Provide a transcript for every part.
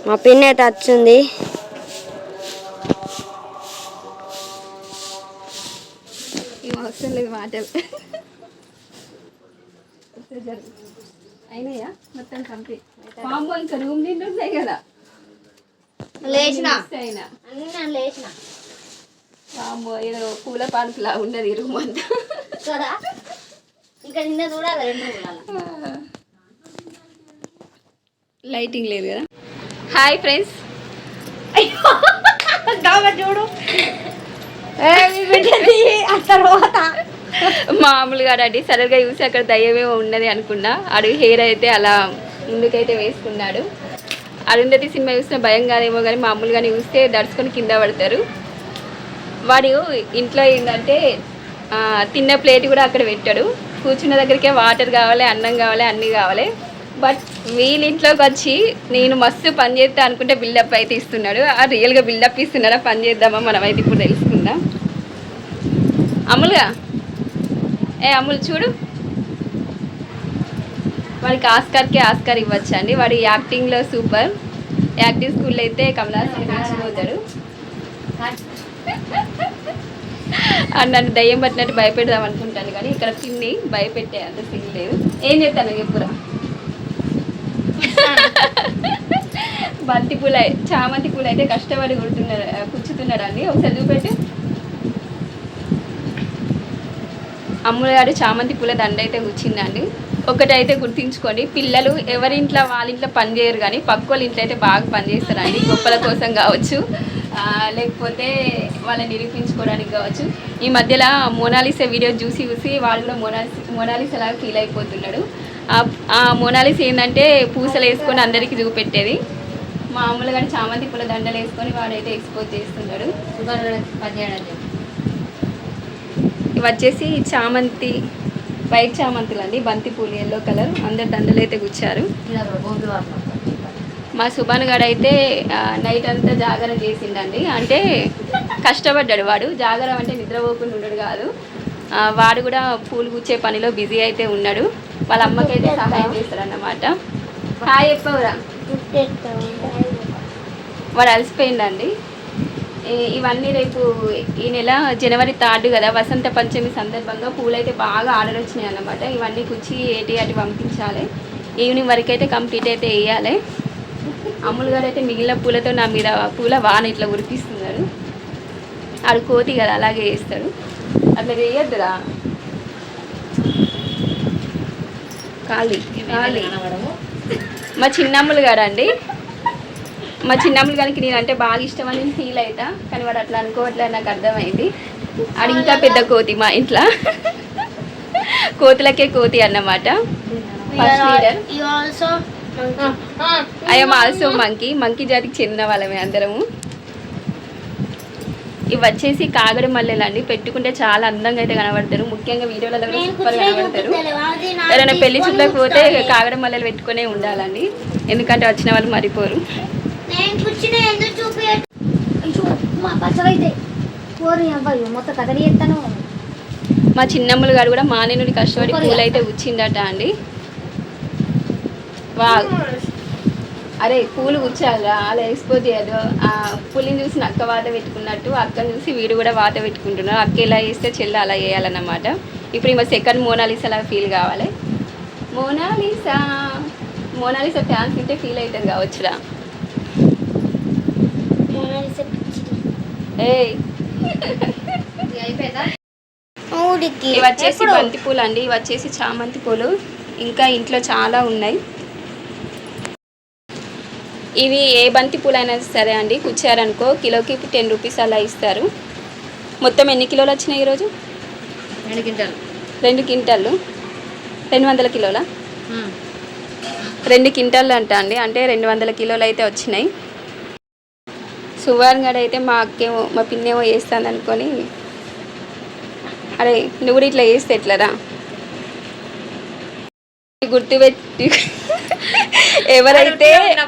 మా పిన్ అయితే వచ్చింది. అవసరం లేదు మాటలు అయినాయా మొత్తం కంప్లీట్. మామూలు ఇంకా రూమ్ నిండి ఉన్నాయి కదా లేచిన అయినా లేచిన మామూ ఏదో పూల పార్కులా ఉన్నది రూమ్ అంతా కదా. ఇంకా నిన్న చూడాలి 2 లైటింగ్ లేదు కదా. హాయ్ ఫ్రెండ్స్, చూడు తర్వాత మామూలుగా అండి సడన్గా చూసి అక్కడ దయ్యమే ఉన్నది అనుకున్నా. అడుగు హెయిర్ అయితే అలా ముందుకైతే వేసుకున్నాడు. అరుంధతి సినిమా చూసిన భయం కాదేమో కానీ మామూలుగానే చూస్తే దడుచుకొని కింద పడతారు. వాడు ఇంట్లో ఏంటంటే తిన్న ప్లేట్ కూడా అక్కడ పెట్టాడు. కూర్చున్న దగ్గరికే వాటర్ కావాలి, అన్నం కావాలి, అన్నీ కావాలి. బట్ వీళ్ళింట్లోకి వచ్చి నేను మస్తు పని చేస్తా అనుకుంటే బిల్డప్ అయితే ఇస్తున్నాడు. ఆ రియల్గా బిల్డప్ ఇస్తున్నాడా పని చేద్దామా మనమైతే ఇప్పుడు తెలుసుకుందాం. అమ్ములుగా అమ్ములు చూడు, వాడికి ఆస్కార్ ఇవ్వచ్చు అండి. వాడి యాక్టింగ్లో సూపర్. యాక్టింగ్ స్కూల్లో అయితే కమలాసన్ మర్చిపోతాడు. నన్ను దయ్యం పట్టినట్టు భయపెడదాం అనుకుంటాను కానీ ఇక్కడ పిన్ని భయపెట్టే అంత సీన్ లేదు. ఏం చెప్తాను ఎప్పుడా బంతి పూల చామంతి పూలు అయితే కష్టపడి కూర్చుతున్నాడు అండి. ఒకసారి చూపెట్టి. అమ్ముగారు చామంతి పూల దండ అయితే కూర్చుందండి. ఒకటైతే గుర్తించుకోండి, పిల్లలు ఎవరింట్లో వాళ్ళింట్లో పని చేయరు కానీ పక్క వాళ్ళ ఇంట్లో అయితే బాగా పని చేస్తారండి. గొప్పల కోసం కావచ్చు, లేకపోతే వాళ్ళని నిరూపించుకోవడానికి కావచ్చు. ఈ మధ్యలో మోనాలిసా వీడియో చూసి వాడు కూడా మోనాలిసా లాగా ఫీల్ అయిపోతున్నాడు. ఆ మోనాలిసా ఏంటంటే పూసలు వేసుకొని అందరికీ చూపెట్టేది. మామూలుగానే చామంతి పూల దండలు వేసుకొని వాడైతే ఎక్స్పోజ్ చేస్తున్నాడు. ఇవి వచ్చేసి చామంతి, వైట్ చామంతులు అండి, బంతి పూలు ఎల్లో కలర్. అందరు దండలు అయితే గుచ్చారు. మా సుభాన్ గారు అయితే నైట్ అంతా జాగరణ చేసిండండి. అంటే కష్టపడ్డాడు వాడు. జాగరం అంటే నిద్రపోకుండా ఉండడు కాదు. వాడు కూడా పూలు గుచ్చే పనిలో బిజీ అయితే ఉన్నాడు. వాళ్ళ అమ్మకైతే సహాయం చేస్తాడు అన్నమాట. హాయ్ చెప్పవురా. వాడు అలసిపోయిందండి. ఇవన్నీ రేపు ఈ నెల జనవరి 3 కదా, వసంత పంచమి సందర్భంగా పూలైతే బాగా ఆర్డర్ వచ్చినాయి అన్నమాట. ఇవన్నీ కుచ్చి ఏటి అటు పంపించాలి. ఈవినింగ్ వరకు అయితే కంప్లీట్ అయితే వేయాలి. అమ్ములు గారు అయితే మిగిలిన పూలతో నా మీద పూల వాన ఇట్లా ఉరిపిస్తున్నాడు. ఆడు కోతి కదా అలాగే వేస్తాడు. అట్లా వేయద్దురా, ఖాళీ. మా చిన్నమ్ములు గారు అండి, మా చిన్నమ్ములు గారికి నేనంటే బాగా ఇష్టం అని ఫీల్ అవుతా. కానీ వాడు అట్లా అనుకోవట్లేదు, నాకు అర్థమైంది. ఆడు ఇంకా పెద్ద కోతి మా ఇంట్లో. కోతులకే కోతి అన్నమాట. First leader. I'm also monkey జాతికి చెందిన వాళ్ళమే అందరము. ఇవి వచ్చేసి కాగడ మల్లెలు అండి. పెట్టుకుంటే చాలా అందంగా అయితే కనబడతారు. ముఖ్యంగా వీడియోలలో కూడా సూపర్ కనబడతారు. ఎవరైనా పెళ్లి చూపులకు పోతే కాగడ మల్లెలు పెట్టుకునే ఉండాలండి, ఎందుకంటే వచ్చిన వాళ్ళు మరిపోరు. మా చిన్నమ్మలు గారు కూడా మానేనుడి కష్టపడి పూలు అయితే కూర్చిందట అండి. వా అరే పూలు కూర్చాలిరా, అలా ఎక్స్పోజ్ చేయదు. ఆ పులిని చూసి అక్క వాత పెట్టుకున్నట్టు అక్కని చూసి వీడు కూడా వాత పెట్టుకుంటున్నారు. అక్క ఇలా వేస్తే చెల్లి అలా వేయాలన్నమాట. ఇప్పుడు ఈమె సెకండ్ మోనాలిసా లాగా ఫీల్ కావాలి. మోనాలిసా ఫ్యాన్స్ వింటే ఫీల్ అవుతుంది కావచ్చురా. ఇవి వచ్చేసి బంతి పూలు అండి. ఇవి వచ్చేసి చామంతి పూలు. ఇంకా ఇంట్లో చాలా ఉన్నాయి. ఇవి ఏ బంతి పూలు అయినా సరే అండి, కుచ్చారనుకో కిలోకి 10 రూపీస్ అలా ఇస్తారు. మొత్తం ఎన్ని కిలోలు వచ్చినాయి ఈరోజు? 2 క్వింటాలు. 2 క్వింటాలు 200 కిలోలా? 2 క్వింటాలు అంట అండి, అంటే 200 కిలోలు అయితే వచ్చినాయి. సువర్ణ గడ అయితే మా అక్కేమో మా పిన్నేమో వేస్తాను అనుకొని, అరే నువ్వు కూడా ఇట్లా వేస్తే ఎట్లరా గుర్తుపెట్టి.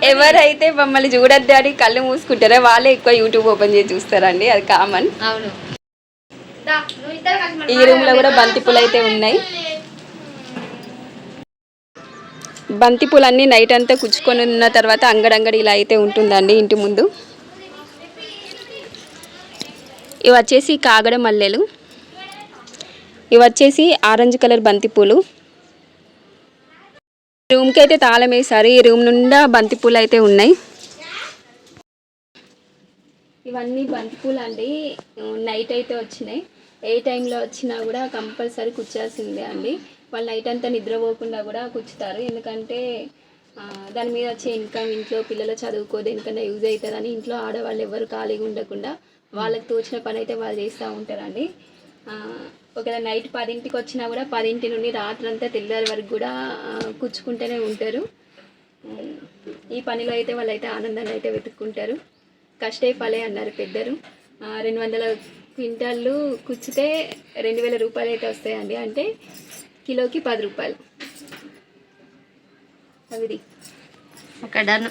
ఎవరైతే మమ్మల్ని చూడద్దు అని కళ్ళు మూసుకుంటారో వాళ్ళే ఎక్కువ యూట్యూబ్ ఓపెన్ చేసి చూస్తారండి, అది కామన్. ఈ రూమ్ లో కూడా బంతి పూలు అయితే ఉన్నాయి. బంతి పూలన్నీ నైట్ అంతా కుచ్చుకొని ఉన్న తర్వాత అంగడంగడి ఇలా అయితే ఉంటుందండి ఇంటి ముందు. ఇవి వచ్చేసి కాగడ మల్లెలు, ఇవి వచ్చేసి ఆరెంజ్ కలర్ బంతిపూలు. రూమ్కి అయితే తాళం వేశారు. ఈ రూమ్ నిండా బంతిపూలు అయితే ఉన్నాయి. ఇవన్నీ బంతిపూలు అండి. నైట్ అయితే వచ్చినాయి. ఏ టైంలో వచ్చినా కూడా కంపల్సరీ కుచ్చాల్సిందే అండి. వాళ్ళు నైట్ అంతా నిద్రపోకుండా కూడా కుచ్చుతారు. ఎందుకంటే దాని మీద వచ్చే ఇన్కమ్ ఇంట్లో పిల్లలు చదువుకోదు ఎందుకంటే యూజ్ అవుతుందని ఇంట్లో ఆడవాళ్ళు ఎవరు ఖాళీగా ఉండకుండా వాళ్ళకి తోచిన పని అయితే వాళ్ళు చేస్తూ ఉంటారండి. ఒకవేళ నైట్ 10ంటికి వచ్చినా కూడా 10ంటి నుండి రాత్రంతా తెల్లారి వరకు కూడా కుచ్చుకుంటూనే ఉంటారు. ఈ పనిలో అయితే వాళ్ళైతే ఆనందాన్ని అయితే వెతుక్కుంటారు. కష్టే ఫలే అన్నారు పెద్దలు. 200 క్వింటాళ్ళు కుచ్చితే 2000 రూపాయలు అయితే వస్తాయండి. అంటే కిలోకి 10 రూపాయలు. అవిది ఒక డన్.